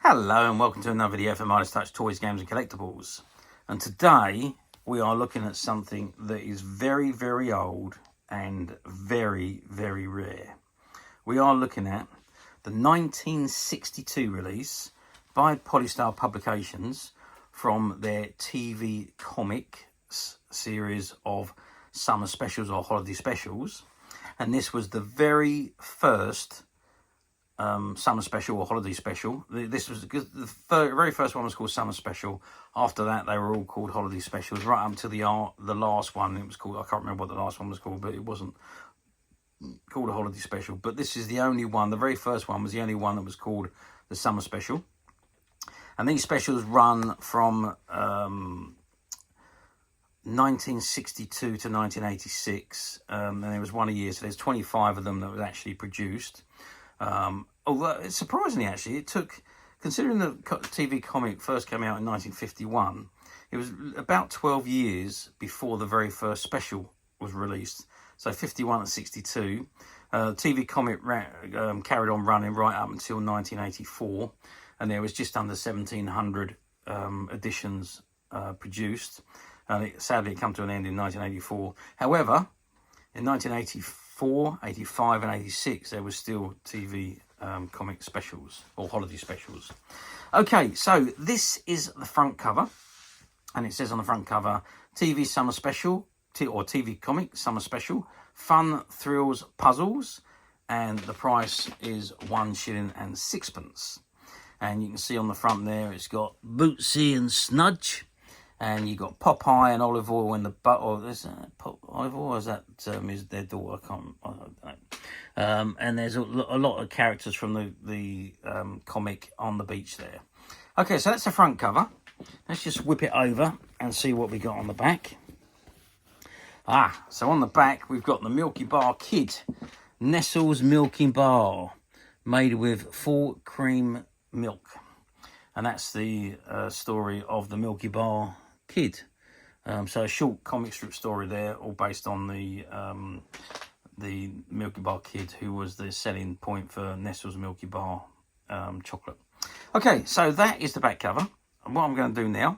Hello and welcome to another video for Midas Touch Toys, Games and Collectibles. And today we are looking at something that is very, very old and very, very rare. We are looking at the 1962 release by Polystyle Publications from their TV Comics series of Summer Specials or Holiday Specials. And this was the very first Summer Special or Holiday Special. This was because the very first one was called Summer Special. After that, they were all called Holiday Specials. Right up until the last one, it was called. I can't remember what the last one was called, but it wasn't called a Holiday Special. But this is the only one. The very first one was the only one that was called the Summer Special. And these specials run from 1962 to 1986, and there was one a year. So there's 25 of them that was actually produced. Although surprisingly, actually, it took, considering the TV comic first came out in 1951, it was about 12 years before the very first special was released. So 51 and 62. TV comic carried on running right up until 1984, and there was just under 1,700 editions produced. And sadly, it came to an end in 1984. However, in 1984, 85 and 86, there was still TV comic specials or holiday specials. Okay, so this is the front cover. And it says on the front cover, TV Summer Special, or TV Comic Summer Special, Fun, Thrills, Puzzles. And the price is £1.06. And you can see on the front there, it's got Bootsie and Snudge. And you got Popeye and Olive Oil in the butt. Or is that Olive Oil? Or is that is their daughter? I don't know. And there's a lot of characters from the comic on the beach there. Okay, so that's the front cover. Let's just whip it over and see what we got on the back. So on the back we've got the Milky Bar Kid, Nestle's Milky Bar, made with full cream milk. And that's the story of the Milky Bar Kid. So a short comic strip story there, all based on the Milky Bar Kid, who was the selling point for Nestle's Milky Bar chocolate. Okay, so that is the back cover. And what I'm going to do now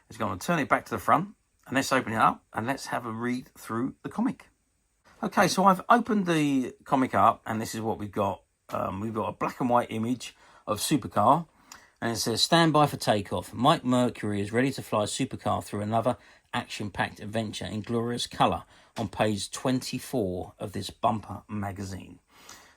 is going to turn it back to the front, and let's open it up and let's have a read through the comic. Okay, so I've opened the comic up, and this is what we've got. We've got a black and white image of Supercar. And it says, stand by for takeoff. Mike Mercury is ready to fly a supercar through another action-packed adventure in glorious colour on page 24 of this bumper magazine.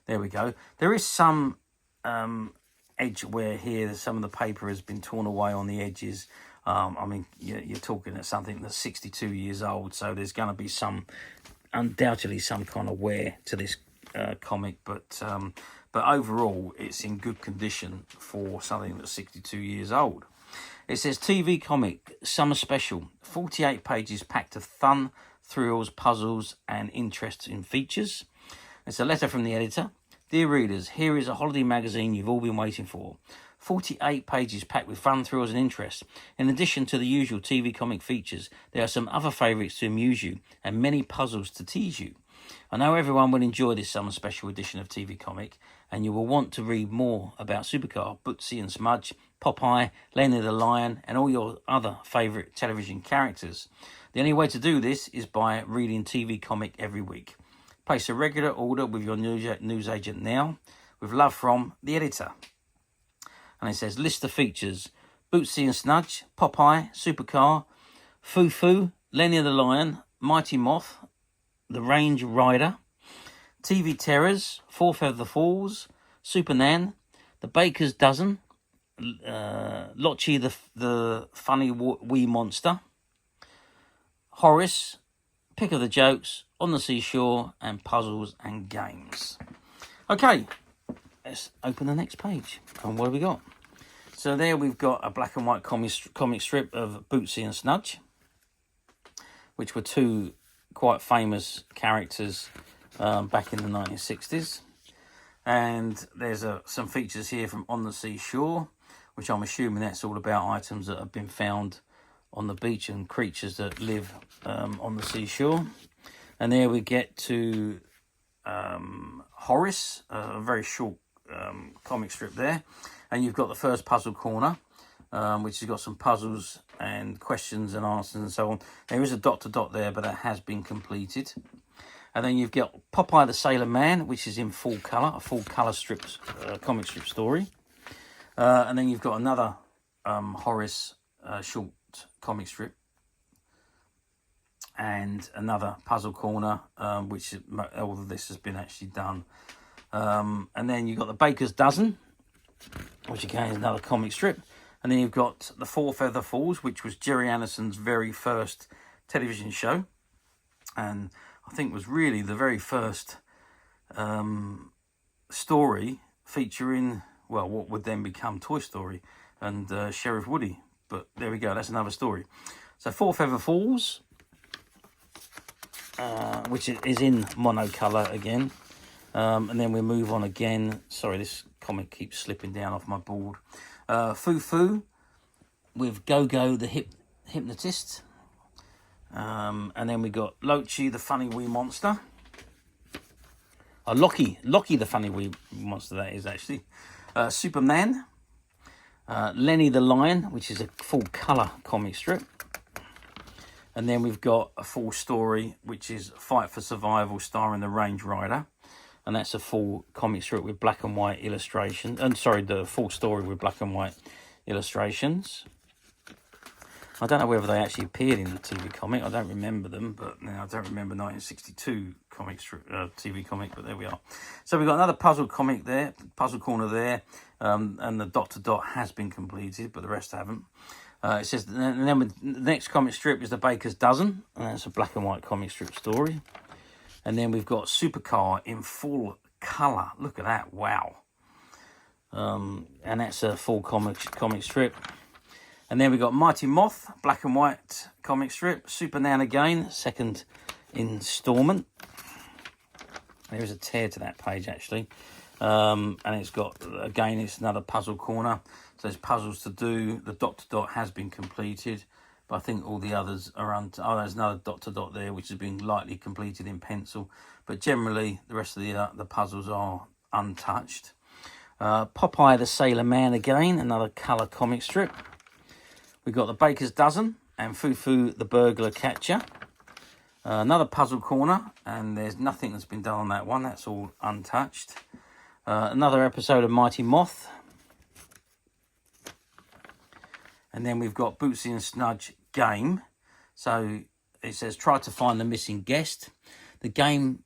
There we go. There is some edge wear here. Some of the paper has been torn away on the edges. I mean, you're talking at something that's 62 years old, so there's going to be undoubtedly some kind of wear to this comic, but overall it's in good condition for something that's 62 years old. It says TV Comic Summer Special, 48 pages packed of fun, thrills, puzzles and interesting features. It's a letter from the editor. Dear readers, here is a holiday magazine you've all been waiting for. 48 pages packed with fun, thrills and interest. In addition to the usual TV comic features, there are some other favourites to amuse you and many puzzles to tease you. I know everyone will enjoy this summer special edition of TV Comic, and you will want to read more about Supercar, Bootsie and Snudge, Popeye, Lenny the Lion, and all your other favourite television characters. The only way to do this is by reading TV Comic every week. Place a regular order with your news agent now. With love from the editor. And it says, list of features: Bootsie and Snudge, Popeye, Supercar, Foo Foo, Lenny the Lion, Mighty Moth, the Range Rider, TV Terrors, Four Feather Falls, Super Nan, The Baker's Dozen, Lotchie the Funny Wee Monster, Horace, Pick of the Jokes, On the Seashore, and Puzzles and Games. Okay, let's open the next page. And what have we got? So there we've got a black and white comic strip of Bootsie and Snudge, which were two quite famous characters back in the 1960s. And there's some features here from On the Seashore, which I'm assuming that's all about items that have been found on the beach and creatures that live on the seashore. And there we get to Horace, a very short comic strip there. And you've got the first puzzle corner, which has got some puzzles and questions and answers and so on. There is a dot to dot there, but that has been completed. And then you've got Popeye the Sailor Man, which is in full colour, a full colour stripped comic strip story. And then you've got another Horace short comic strip. And another puzzle corner, which all of this has been actually done. And then you've got the Baker's Dozen, which again is another comic strip. And then you've got the Four Feather Falls, which was Jerry Anderson's very first television show. And I think was really the very first story featuring, well, what would then become Toy Story and Sheriff Woody. But there we go, that's another story. So Four Feather Falls, which is in monocolour again. And then we move on again. Sorry, this comic keeps slipping down off my board. Foo Foo with Go-Go the Hypnotist. And then we got Lochi the Funny Wee Monster. Locky the Funny Wee Monster, that is actually. Superman. Lenny the Lion, which is a full colour comic strip. And then we've got a full story, which is Fight for Survival, starring the Range Rider. And that's a full comic strip with black and white illustrations. And sorry, the full story with black and white illustrations. I don't know whether they actually appeared in the TV comic. I don't remember them, but I don't remember 1962 comic strip, TV comic, but there we are. So we've got another puzzle comic there, puzzle corner there, and the dot to dot has been completed, but the rest haven't. It says, and then the next comic strip is the Baker's Dozen, and that's a black and white comic strip story. And then we've got Supercar in full colour. Look at that, wow. And that's a full comic strip. And then we've got Mighty Moth, black and white comic strip. Superman again, second instalment. There is a tear to that page, actually. And it's got, again, it's another puzzle corner. So there's puzzles to do. The dot to dot has been completed. But I think all the others are there's another dot to dot there, which has been lightly completed in pencil. But generally, the rest of the puzzles are untouched. Popeye the Sailor Man again, another colour comic strip. We've got the Baker's Dozen and Foo Foo the Burglar Catcher. Another puzzle corner, and there's nothing that's been done on that one. That's all untouched. Another episode of Mighty Moth. And then we've got Bootsie and Snudge game. So it says, try to find the missing guest. The game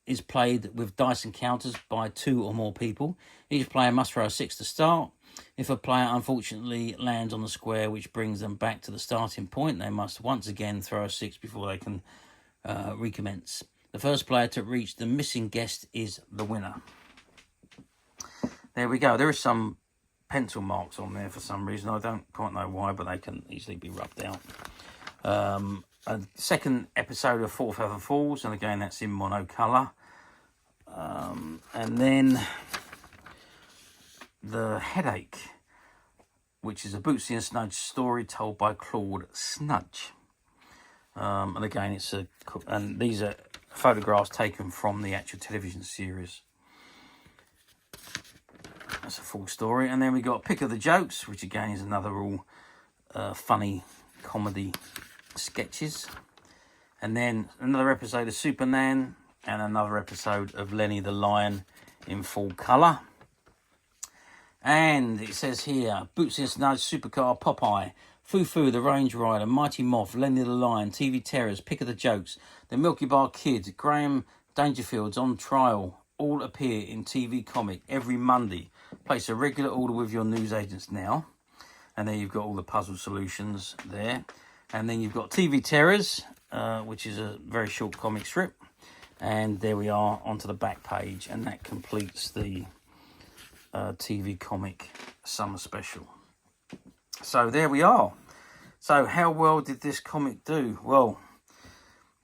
is played with dice encounters by 2 or more people. Each player must throw a 6 to start. If a player unfortunately lands on the square which brings them back to the starting point, they must once again throw a 6 before they can recommence. The first player to reach the missing guest is the winner. There we go. There are some pencil marks on there for some reason. I don't quite know why, but they can easily be rubbed out. A second episode of Four Feather Falls, and again that's in monocolour. And then The Headache, which is a Bootsie and Snudge story told by Claude Snudge. And again, and these are photographs taken from the actual television series. That's a full story. And then we got Pick of the Jokes, which again is another all funny comedy sketches. And then another episode of Superman and another episode of Lenny the Lion in full colour. And it says here, Bootsie and Snudge, Supercar, Popeye, Foo Foo, the Range Rider, Mighty Moth, Lenny the Lion, TV Terrors, Pick of the Jokes, the Milky Bar Kid, Graham Dangerfield's On Trial, all appear in TV comic every Monday. Place a regular order with your newsagents now. And then you've got all the puzzle solutions there. And then you've got TV Terrors, which is a very short comic strip. And there we are onto the back page. And that completes the TV comic summer special. So there we are. So how well did this comic do? Well,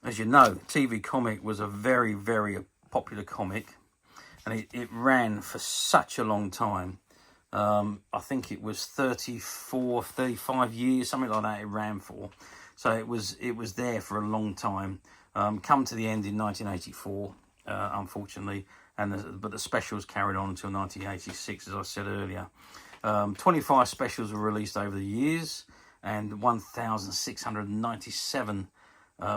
as you know, TV comic was a very, very popular comic. And it ran for such a long time. I think it was 34, 35 years, something like that it ran for. So it was there for a long time. Come to the end in 1984, unfortunately. But the specials carried on until 1986, as I said earlier. 25 specials were released over the years, and 1,697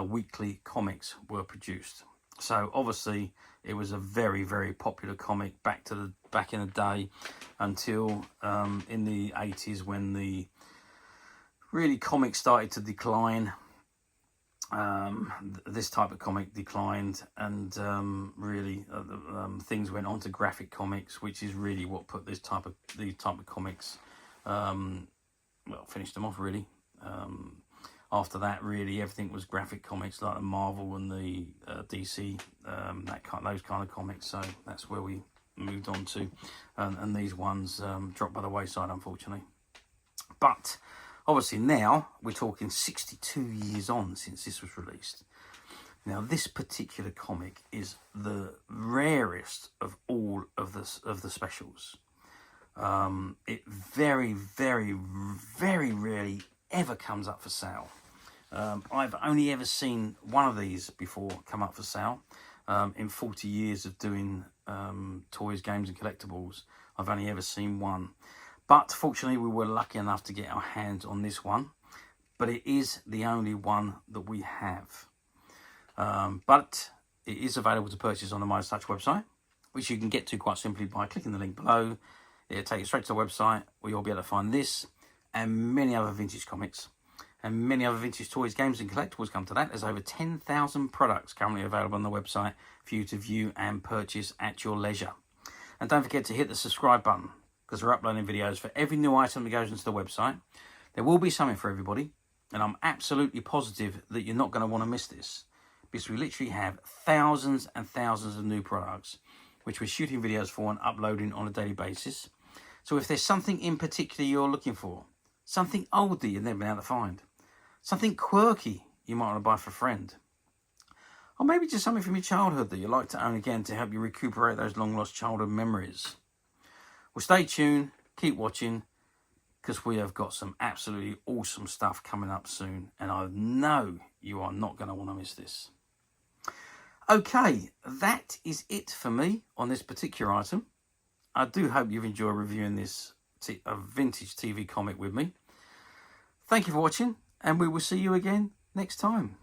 weekly comics were produced. So obviously it was a very, very popular comic back in the day, until in the 80s, when the really comics started to decline. This type of comic declined, and things went on to graphic comics, which is really what put these type of comics, finished them off really. After that, really everything was graphic comics, like the Marvel and the DC, those kind of comics. So that's where we moved on to, and these ones dropped by the wayside, unfortunately. But obviously now we're talking 62 years on since this was released. Now this particular comic is the rarest of all of the specials. It very, very, very rarely ever comes up for sale. I've only ever seen one of these before come up for sale. In 40 years of doing toys, games and collectibles, I've only ever seen one. But fortunately we were lucky enough to get our hands on this one. But it is the only one that we have. But it is available to purchase on the Midas Touch website, which you can get to quite simply by clicking the link below. It'll take you straight to the website, where you'll be able to find this and many other vintage comics and many other vintage toys, games and collectibles. Come to that, there's over 10,000 products currently available on the website for you to view and purchase at your leisure. And don't forget to hit the subscribe button, because we're uploading videos for every new item that goes into the website. There will be something for everybody, and I'm absolutely positive that you're not going to want to miss this, because we literally have thousands and thousands of new products which we're shooting videos for and uploading on a daily basis. So if there's something in particular you're looking for, something old that you've never been able to find, something quirky you might want to buy for a friend, or maybe just something from your childhood that you like to own again to help you recuperate those long lost childhood memories, well, stay tuned, keep watching, because we have got some absolutely awesome stuff coming up soon, and I know you are not going to want to miss this. Okay, that is it for me on this particular item. I do hope you've enjoyed reviewing this vintage TV comic with me. Thank you for watching, and we will see you again next time.